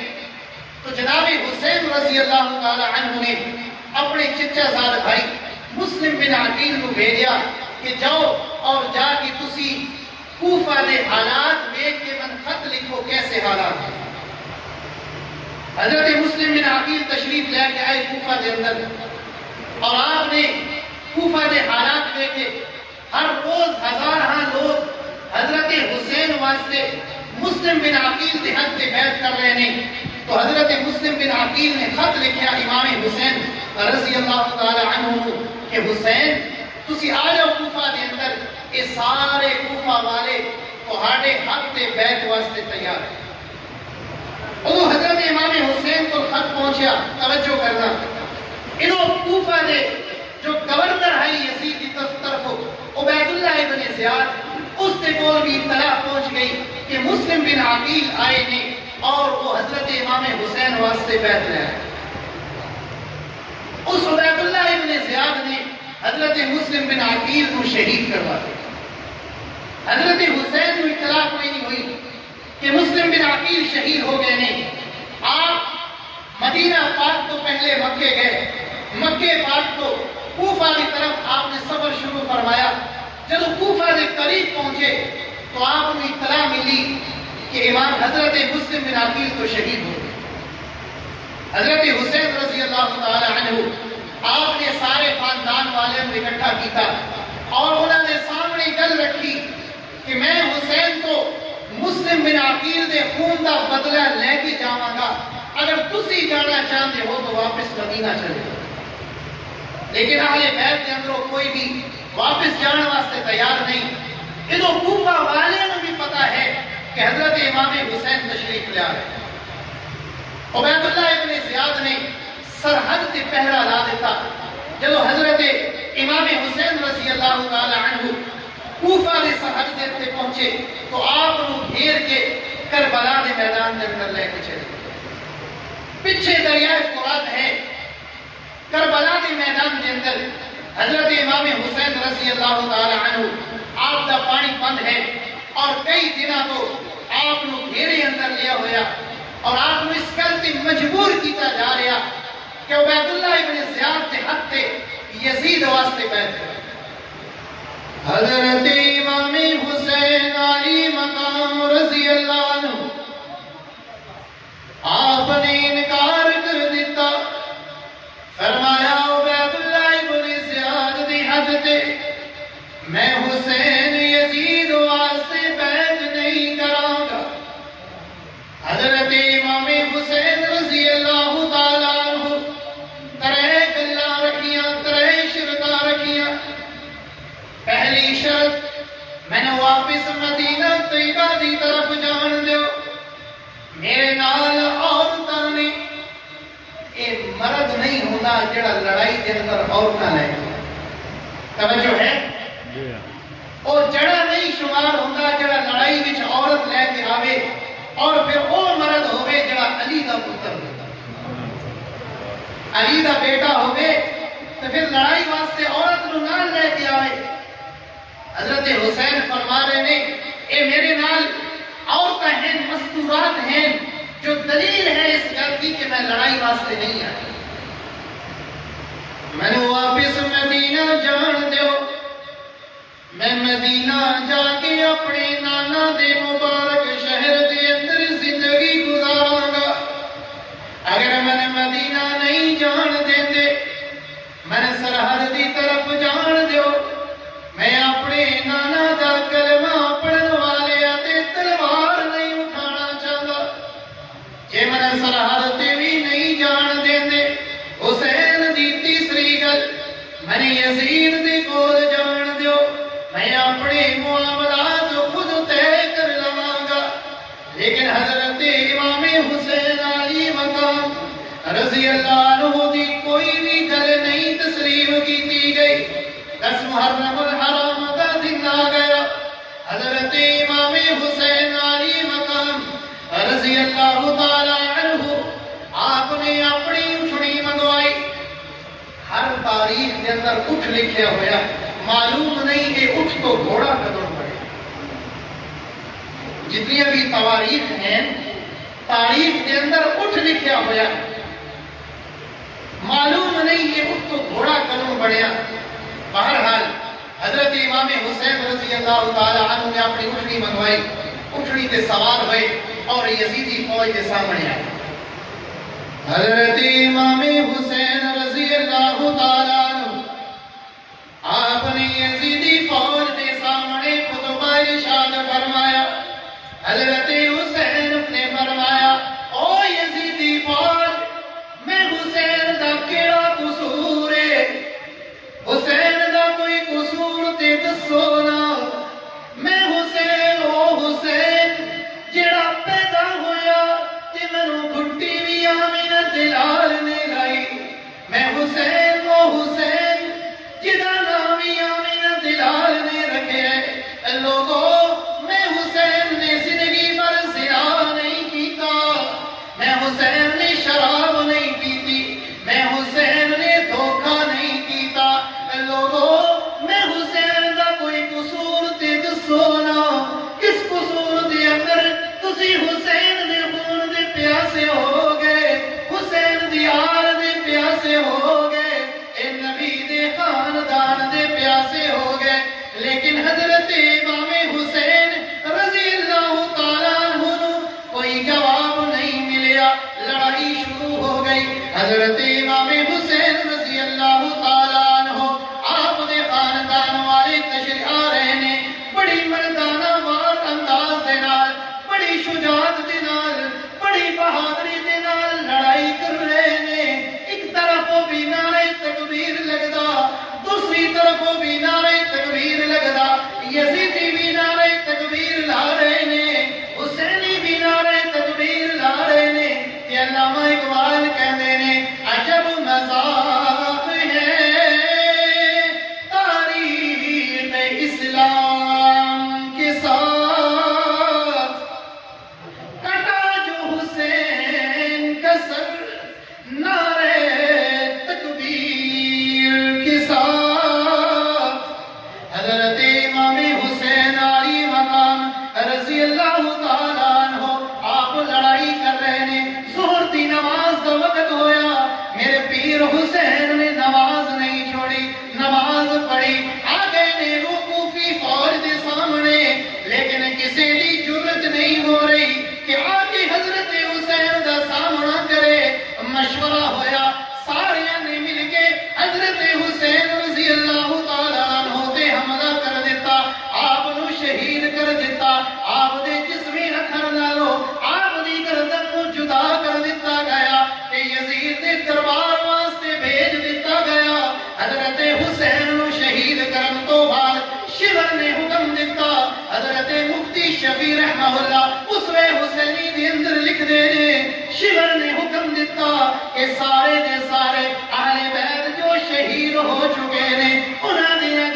تو جناب حسین رضی اللہ تعالی عنہ نے اپنے چچا زاد بھائی مسلم بن عقیل کو بھیجا کہ جاؤ اور جا کے تسی کوفہ دے حالات دیکھ کے من خط لکھو کیسے حالات ہیں۔ حضرت مسلم بن عقیل تشریف لے کے آئے کوفہ دے اندر، اور آپ نے کوفہ دے حالات دیکھے۔ ہر روز ہزارہاں لوگ حضرت حسین واسطے مسلم بن عقیل دے حق تے بیعت کر رہے ہیں۔ تو حضرت مسلم بن عقیل نے خط لکھیا امام حسین رضی اللہ تعالی عنہ کہ حسین تسی آ جاؤ کوفہ دے اندر، یہ سارے کوفہ والے تہاڈے حق تے بیعت واسطے تیار ہیں۔ وہ حضرت امام حسین کو خط پہنچیا، توجہ کرنا، انہوں کوفہ دے جو گورنر ہے یزید کی طرف عبید اللہ ابن زیاد، اس سے کول بھی اطلاع پہنچ گئی کہ مسلم بن عقیل آئے نے اور وہ حضرت امام حسین واسطے بیعت لے آئے۔ اس عبید اللہ ابن زیاد نے حضرت مسلم بن عقیل کو شہید کروا دیا۔ حضرت حسین کو اطلاع کوئی نہیں ہوئی کہ مسلم بن عقیل شہید ہو گئے نے۔ آپ مدینہ پاک تو پہلے مکے گئے، مکے پاک تو کوفہ کی طرف آپ نے سفر شروع فرمایا۔ جب کوفہ کے قریب پہنچے تو آپ کو اطلاع ملی کہ امام حضرت مسلم بن عقیل تو شہید ہو گئے۔ حضرت حسین رضی اللہ تعالی عنہ آپ نے سارے خاندان والوں کو اکٹھا کیتا اور انہوں نے سامنے گل رکھی کہ میں حسین تو مسلم بن عقیل دے خون دا بدلہ لے کے جاواں گا، اگر تسی جانا چاہتے ہو تو واپس مدینہ چلے جاؤ۔ لیکن اہل بیت کے اندروں کوئی بھی واپس جانے واسطے تیار نہیں۔ ادھر کوفہ والے نے بھی پتا ہے کہ حضرت امام حسین تشریف لے آ رہے ہیں۔ عبید اللہ ابن زیاد نے سرحد سے پہرا لا دیتا۔ جب حضرت امام حسین رضی اللہ تعالی عنہ کوفہ کے سرحد سے پہنچے تو آپ کو گھیر کے کربلا کے میدان کے اندر لے کے چلے۔ پیچھے دریائے فرات ہے، کربلا کے میدان کے اندر حضرت امام حسین رضی اللہ تعالی عنہ آپ کا پانی بند ہے اور کئی دنوں تو آپ کو گھیرے اندر لیا ہوا اور آپ کو اس گل سے مجبور کیتا جا رہا کہ عبید اللہ ابن زیاد کے حق سے یزید واسطے بیعت کرے۔ حضرت امام حسین علی مقام رضی اللہ عنہ آپ نے انکار کر دیتا، فرمایا عبید اللہ ابن زیاد دی حد تے میں حسین یزید واسطے بیعت نہیں کراں گا۔ حضرت امام حسین رضی اللہ تعالیٰ عنہ ترے گلاں رکھیاں، ترے شرطاں رکھیاں۔ پہلی شرط میں نے واپس مدینہ طیبہ دی طرف جان دیو، میرے نال عورتاں نے اے مرد نہیں ہونا جڑا لڑائی کے اندر عورتاں لے گیا۔ توجہ ہے؟ جی اور جڑا نہیں شمار ہوتا جڑا لڑائی وچ عورت لے کے آوے اور پھر او مرد ہوے جڑا علی دا پتر ہوتا علی دا بیٹا ہوے تو پھر لڑائی واسطے عورت نو نال لے کے آئے. حضرت حسین فرما رہے نے اے میرے نال عورتیں ہیں مستورات ہیں جو دلیل ہے اس گل کی کہ میں لڑائی واسطے نہیں آئی. میں نے واپس مدینہ جان دیو میں مدینہ جا کے اپنے نانا دے مبارک شہر دے اندر زندگی گزاراں گا. اگر میں مدینہ نہیں جان دیندے میں سرحد دی طرف جان دیو میں اپنے نانا دا کلمہ پڑھن والے تے تلوار نہیں اٹھانا چاہتا. جے میں سرحد تے بھی نہیں جان دیندے حسین دی تیسری گل میں یزید دے کول جان دیو میں اپنے معاملات خود طے کر لواں گا. لیکن حضرت امام حسین علی مقام رضی اللہ عنہ دی کوئی بھی گل نہیں تسلیم کی گئی. 10 محرم الحرام کا دن آ گیا. حضرت امام حسین علی مقام رضی اللہ تعالی عنہ آپ نے اپنی اٹھنی منگوائی. ہر تاریخ کے اندر اٹھ لکھیا ہویا معلوم نہیں کہ اٹھ تو گھوڑا کدوں پڑے. جتنی بھی تواریخ ہیں تاریخ کے اندر اٹھ لکھیا ہویا معلوم نہیں کہ اٹھ تو گھوڑا کدوں بڑھیا. بہرحال حضرت امام حسین رضی اللہ تعالی عنہ نے اپنی اٹھنی منگوائی. اٹھنی تے سوار ہوئے اور یزیدی فوج کے سامنے آئے. حضرت امام حسین رضی اللہ تعالی عنہ آپ نے یزیدی فوج کے سامنے خطبہ ارشاد فرمایا. حضرت حسین نے فرمایا او یزیدی فوج میں حسین دا کیڑا قصور ہے؟ حسین دا کوئی قصور تے دسو نا. میں حسین او حسین جڑا پیدا ہویا تے مینوں گھٹی بھی آمینہ دلال نے لائی. میں حسین او حسین جدا نام آمینہ دلال نے رکھے. لوگوں میں حسین نے زندگی پر زنا نہیں کیتا. میں حسین نے شراب نہیں پیتی. میں حسین نے دھوکہ نہیں کیتا. لوگوں میں حسین دا کوئی قصور تے دسو نا. کس قصور دے اندر تسی حسین دے خون دے پیاسے ہو گئے حسین دی آل دے پیاسے ہو گئے اے نبی دے خاندان دے پیاسے ہو گئے. لیکن حضرت امام حسین رضی اللہ تعالیٰ عنہ کوئی جواب نہیں ملیا. لڑائی شروع ہو گئی. حضرت امام حسین رضی اللہ تعالیٰ عنہ آپ دے خاندان والے تشریف آ رہے نے بڑی مردانہ وار انداز دے نال بڑی شجاعت دے نال بڑی بہادری دے نال لڑائی کر رہے نے. ایک طرف وہ بھی نعرہ تکبیر لگدا دوسری طرف وہ بھی نعرہ تکبیر لگدا. یزیدی بھی نعرہ تکبیر لا رہے نے حسینی بھی نعرہ تکبیر لا رہے نے. کہ علامہ اقبال کہتے نے عجب مذاق ہے تاریخ اسلام کے ساتھ کٹا جو حسین کا سر نعرہ تکبیر کے ساتھ. حضرت امام حسین علی مقام رضی اللہ تعالیٰ عنہ آپ لڑائی کر رہے نے. ظہر دی نماز کا وقت ہویا. میرے پیر حسین نے نماز نہیں چھوڑی نماز پڑھی. آگے نے کوفی فوج دے سامنے لیکن کسی دی جرت نہیں ہو رہی کہ آگے حضرت حسین دا سامنا کرے. مشورہ ہویا سارے نے مل کے حضرت حسین رضی اللہ تعالیٰ عنہ تے حملہ کر دیتا. آپ نو شہید کر دیتا. آپ دے جسمی ہتھر نالو آپ دی گردن کو جدا کر دیتا گیا کہ یزید دے دربار واسطے بھیج دیتا گیا. حضرت حسین نو شہید کرن تو بعد شیور نے حکم دیتا. حضرت مفتی شفیع رحمہ اللہ اسوے حسینی دے اندر لکھ دے نے شیور نے حکم دیتا کہ سارے دے سارے اہل بیت جو شہید ہو چکے نے انہاں دیاں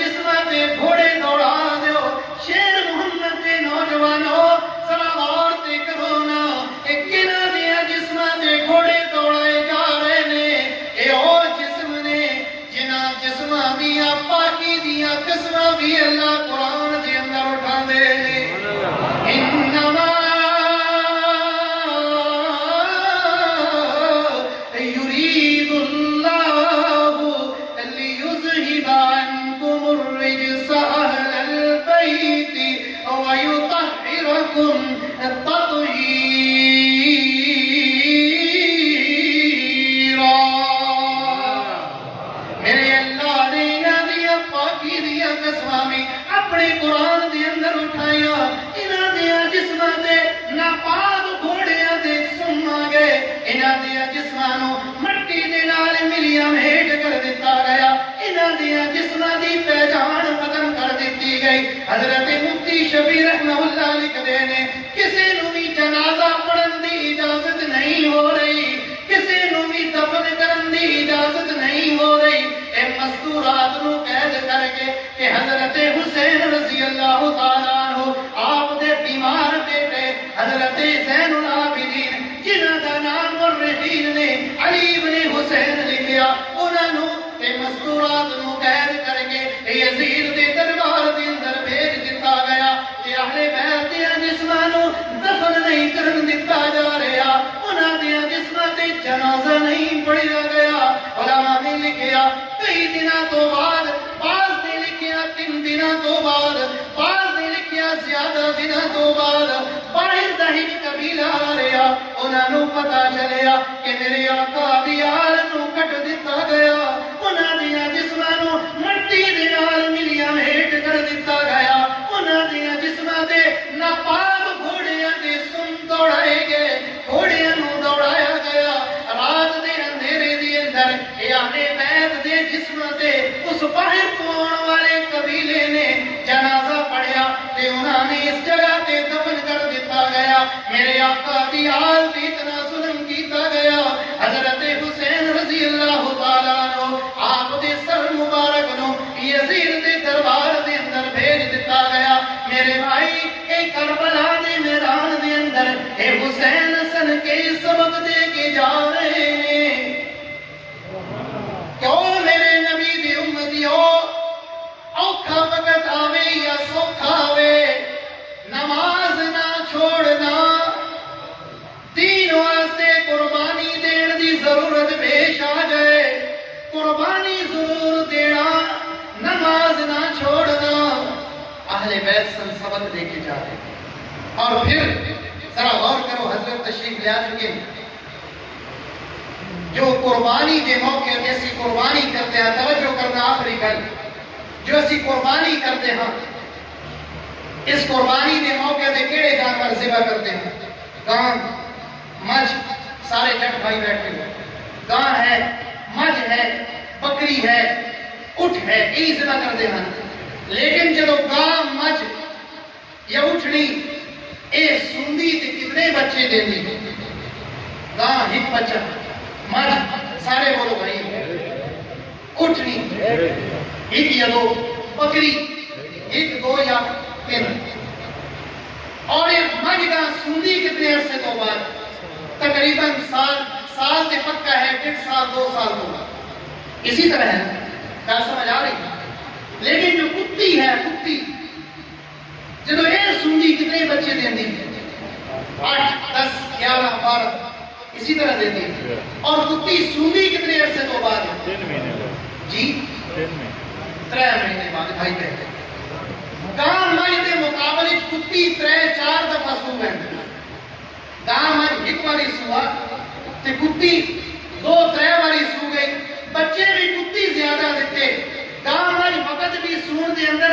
بھی اللہ قرآن دے اندر اٹھا دے انما یرید اللہ لیذہب عنکم الرجس اہل البیت ویطہرکم تطہیرا۔ میرے اللہ نے انہاں دیا پاکی دیا قسماں میں اپنے قرآن دے اندر اٹھایا، انہاں دیا جسماں دے ناپاک گھوڑیاں دے سما گئے، انہاں دیا جسماں نو مٹی دے نال ملیا مہیٹ کر دیتا گیا، انہاں دیا جسماں دی پہچان ختم کر دیتی گئی۔ حضرت مفتی شفیع رحمہ اللہ لکھدے نے کسے نو بھی جنازہ پڑھن دی اجازت نہیں ہو رہی، کسے نو بھی دفن کرن دی اجازت نہیں ہو رہی، اے مستورات نو قید کر کے کہ حضرت حسین رضی اللہ تعالیٰ عنہ آپ دے بیمار بیٹے حضرت زین العابدین جنہاں دا نام مرحین نے علی بن حسین لکھیا، انہاں نو اے مستورات نو قید کر کے یزید دے دربار دے اندر بھیج دتا گیا کہ اہل بیت دے جسماں نو دفن نہیں کرن دتا جا رہا، انہاں دے جسماں تے جنازہ نہیں پڑھیا گیا۔ علماء نے لکھیا کئی دنوں تو بعد، بعض نے لکھیا 3 دنوں تو بعد، بعض نے لکھیا زیادہ دنوں تو بعد باہر دا ہی قبیلہ آ رہا، انہاں نو پتہ چلیا کہ میرے آقا دی آل نو کٹ دتا گیا، انہاں دیا جسماں نو مٹی دے نال ملیا ہیٹ کر دتا گیا، انہاں دیا جسماں دے ناپاک گھوڑیاں دے سم دوڑائے گئے، گھوڑیاں نو دوڑایا گیا۔ رات دے اندھیرے دے اندر اہل بیت دے جسماں تے اس باہر تو آن والے قبیلے نے جنازہ پڑھیا تے انہاں نے اس جگہ تے دفن کر دیتا گیا۔ میرے آقا دی آل تے اتنا ظلم کیتا گیا، حضرت حسین رضی اللہ تعالیٰ عنہ آپ دے سر مبارک نو یزید دے دربار دے اندر بھیج دیتا گیا۔ میرے بھائی اے کربلا دے میدان دے اندر اے حسین حسن کے سبق دے کے جا رہے ہیں۔ کیوں میرے نبی دی امتیو اوکھا وقت آوے یا سوکھا آوے نماز نہ چھوڑنا، دین واسطے قربانی دین دی ضرورت پیش آ جائے، قربانی ضرور دینا، نماز نہ چھوڑنا۔ اہل بیت سن سبق دے کے جا رہے ہیں۔ اور پھر ذرا غور کرو، حضرت تشریف لے آ چکے ہیں، جو قربانی دے موقع تے اسی قربانی کرتے ہیں، توجہ کرنا آخری گل، جو اسی قربانی کرتے ہیں اس قربانی دے موقع تے کیڑے جانور ذبح کرتے ہیں؟ گاں، مجھ، سارے جٹ بھائی بیٹھے ہوئے، گاں ہے، مجھ ہے، بکری ہے، اٹھ ہے، یہی ذبح کرتے ہیں۔ لیکن جدو گاں، مجھ یا اٹھنی اے سوندی تے کتنے بچے دیندی؟ گاں ایک بچہ، مجھ سارے بولو بھائی، اٹھنی ایک یا دو، بکری ایک، 2 یا 3، اور یہ مجھ گاں سوندی کتنے عرصے تو بعد؟ تقریباً سال سے پکا ہے، 1.5 سال 2 سال تو بعد۔ اسی طرح ہے، کیا سمجھ آ رہی؟ لیکن جو کتی ہے، کتی جدو اے سوندی کتنے بچے دیندی؟ 8 10 11 12 اسی طرح دیتی ہے۔ اور کتی سوندی کتنے عرصے تو بعد؟ 3 مہینے بعد جی 3 مہینے 3 مہینے بعد بھائی کہتے ہیں۔ گاں مجھ دے مقابلے کتی 3-4 دفعہ سو گئے، گاں مجھ ایک باری سوا تے کتی 2-3 باری سو گئی، بچے بھی کتی زیادہ دیتے، گاں مجھ وقت بھی سون دے اندر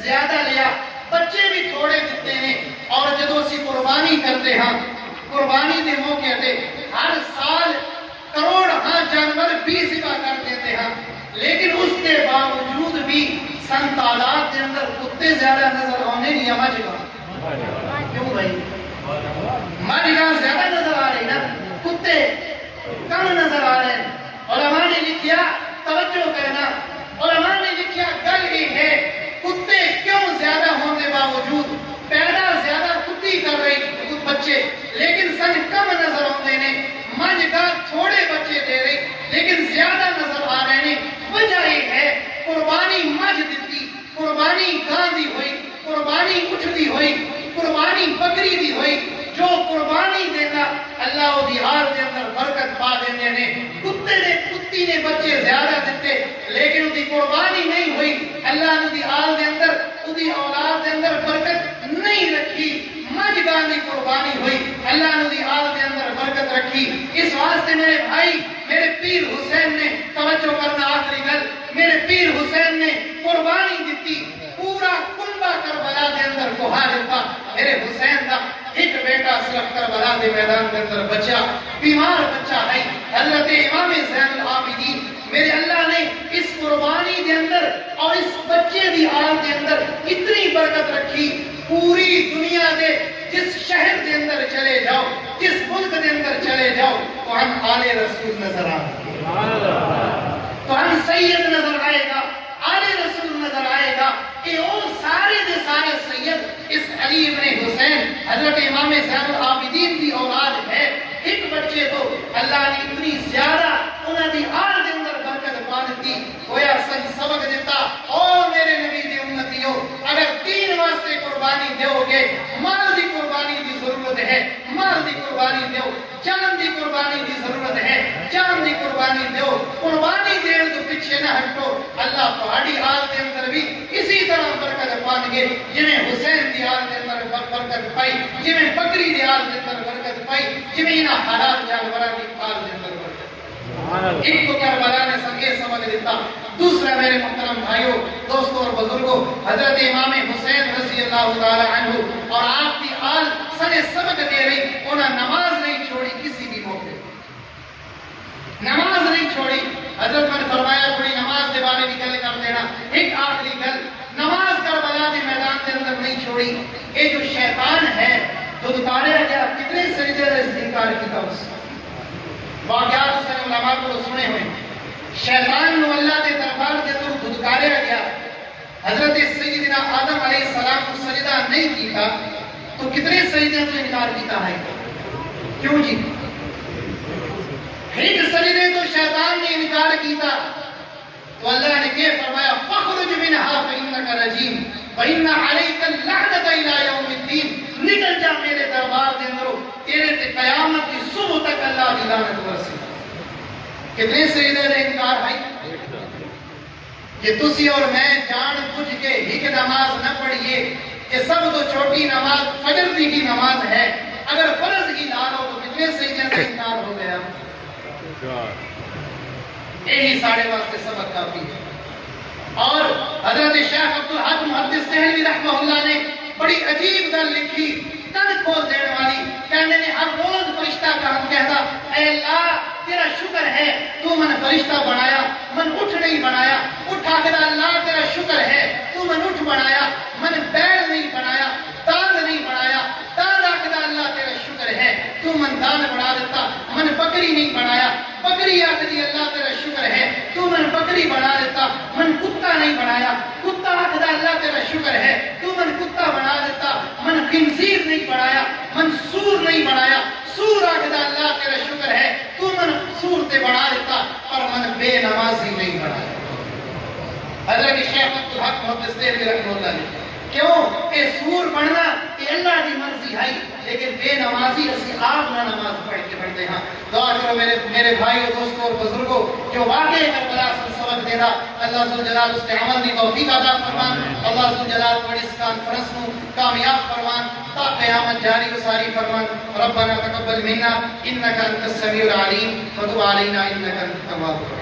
زیادہ لیا، بچے بھی تھوڑے دیتے ہیں۔ اور جدو اسی قربانی کرتے ہیں، قربانی دے موقع تے ہر سال کروڑ جانور بھی ذبح کر دیتے ہیں، لیکن اس کے باوجود بھی سن تعداد کے اندر کتے زیادہ نظر آنے نہیں، مجھ گاں کیوں بھائی؟ مجھ گاں زیادہ نظر آ رہی نا، کتے کم نظر آ رہے ہیں۔ علماء نے لکھیا، توجہ کرنا، علماء نے لکھیا گل یہ ہے کتے کیوں زیادہ ہونے باوجود پیدا زیادہ کتی کر رہی بچے، لیکن سن کم نظر آتے ہیں، مجھ گاں تھوڑے بچے دے رہی لیکن زیادہ نظر آ رہے ہیں۔ وجہ یہ ہے قربانی مجھ دیتی، قربانی قربانی بکری دی ہوئی جو قربانی دینا اللہ وہ دی آل دے اندر برکت پا دینے نے کتی نے بچے زیادہ دیتے لیکن وہ دی قربانی نہیں ہوئی اللہ نے دی آل دے اندر وہ دی اولاد دے اندر برکت نہیں رکھی مجگاں دی قربانی ہوئی اللہ نے دی آل دے اندر برکت رکھی اس واسطے میرے بھائی میرے پیر حسین نے توجہ کرنا آخری گل میرے پیر حسین نے قربانی دیتی پورا کنبہ کربلا دے اندر کوہا دیتا میرے حسین دا ایک بیٹا صرف کربلا دے میدان دے اندر بچا بیمار بچہ ہے حضرت امام زین العابدین میرے اللہ نے اس قربانی دے اندر اور اس بچے دی آل دے اندر اتنی برکت رکھی پوری دنیا دے جس شہر دے اندر چلے جاؤ جس ملک دے اندر چلے جاؤ تو ہم آل رسول نظر آئے تو ہم سید نظر آئے گا آل رسول نظر آئے گا کہ وہ سارے دے سارے سید اس علی ابن حسین حضرت امام زین العابدین کی اولاد ہے ایک بچے کو اللہ نے اتنی زیادہ انہاں دی آل دے اندر برکت پا دیتی گویا سبق دیتا او میرے نبی دی امتیوں اگر دین واسطے قربانی دیو گے مال دی قربانی دی ضرورت ہے مال دی قربانی دیو جان دی قربانی دی ضرورت ہے جان دی قربانی دیو قربانی دین تو پیچھے نہ ہٹو اللہ پہاڑی آل دے اندر بھی اسی طرح برکت پان گے جنہیں حسین دی آل دے اندر برکت پائی جنہیں بکری دی آل دے اندر برکت پائی جنہیں انہاں حلال جانوراں دی آل دے اندر برکت ایک تو کربلا نے سنگے سبق دیتا دوسرا میرے محترم بھائیوں دوستوں اور بزرگوں حضرت امام حسین رضی اللہ تعالی عنہ اور آپ کی آل سنے سبق دے رہی انہاں نماز نہیں چھوڑی کسی بھی موقع نماز نہیں چھوڑی حضرت نے فرمایا تھوڑی نماز کے بارے میں گل کر دینا ایک آخری گل نماز کربلا کے میدان کے اندر نہیں چھوڑی یہ جو شیطان ہے جو اتاریا گیا کتنے سجدے نے انکار کیا اس واقعات اس نے علماء کو سنے ہوئے شیطان نو اللہ کے دربار کے اندر دھتکاریا گیا حضرت سیدنا آدم علیہ السلام کو سجدہ نہیں کیتا تو کتنے سجدے سے انکار کیتا ہے کیوں جی ایک سجدے تو شیطان نے انکار کیتا تو اللہ نے کیا فرمایا فخرج منها فإنك رجيم وإن عليك اللعنة إلى يوم الدين نکل جا میرے دربار دے اندرو تیرے تے قیامت کی صبح تک اللہ کی لعنت برسی کتنے سجدے نے انکار ہے کہ تسی اور میں جان بوجھ کے ایک نماز نہ پڑھیے کہ سب تو چھوٹی نماز فجر کی نماز ہے اگر فرض کی نہ ہو تو کتنے سجدے سے انکار ہو گیا یہی ساڑھے واسطے سبق کافی ہے اور حضرت شیخ عبدالحق محدث دہلوی رحمہ اللہ نے بڑی عجیب گل لکھی کن کھول دینے والی کہنے نے ہر روز فرشتہ کا ہم کہتا اے اللہ تیرا شکر ہے تو من فرشتہ بنایا من اٹھ نہیں بنایا اٹھا کے اللہ تیرا شکر ہے تو من اٹھ بنایا من بیل نہیں بنایا داند نہیں بنایا داند آکھدا اللہ تیرا شکر ہے تو من داند بنا دیتا من بکری نہیں بنایا بکری آکھدی اللہ تیرا شکر ہے تو من بکری بنا دیتا من کتا نہیں بنایا کتا آکھدا اللہ تیرا شکر ہے تو من کتا بنا دیتا من خنزیر نہیں بنایا من سور نہیں بنایا سور آکھدا اللہ تیرا شکر ہے تو من سور تے بنا دیتا پر من بے نمازی نہیں بنایا حضرت شیخ عبدالحق محدث دہلوی رحمہ اللہ نے کیوں کہ سور بننا یہ اللہ کی مرضی ہے لیکن بے نمازی اسی آپ نہ نماز پڑھ کے بڑھتے ہیں دعا کرو میرے بھائی اور دوستوں اور بزرگوں جو واقعے کربلا سے سبق دینا اللہ ذوالجلال اس کے عمل کی توفیق عطا فرمان اللہ ذوالجلال بڑی اس کانفرنس کو کامیاب فرمان تا قیامت جاری و ساری فرمان ربنا تقبل منا انك انت السميع العليم وتب علينا انك انت التواب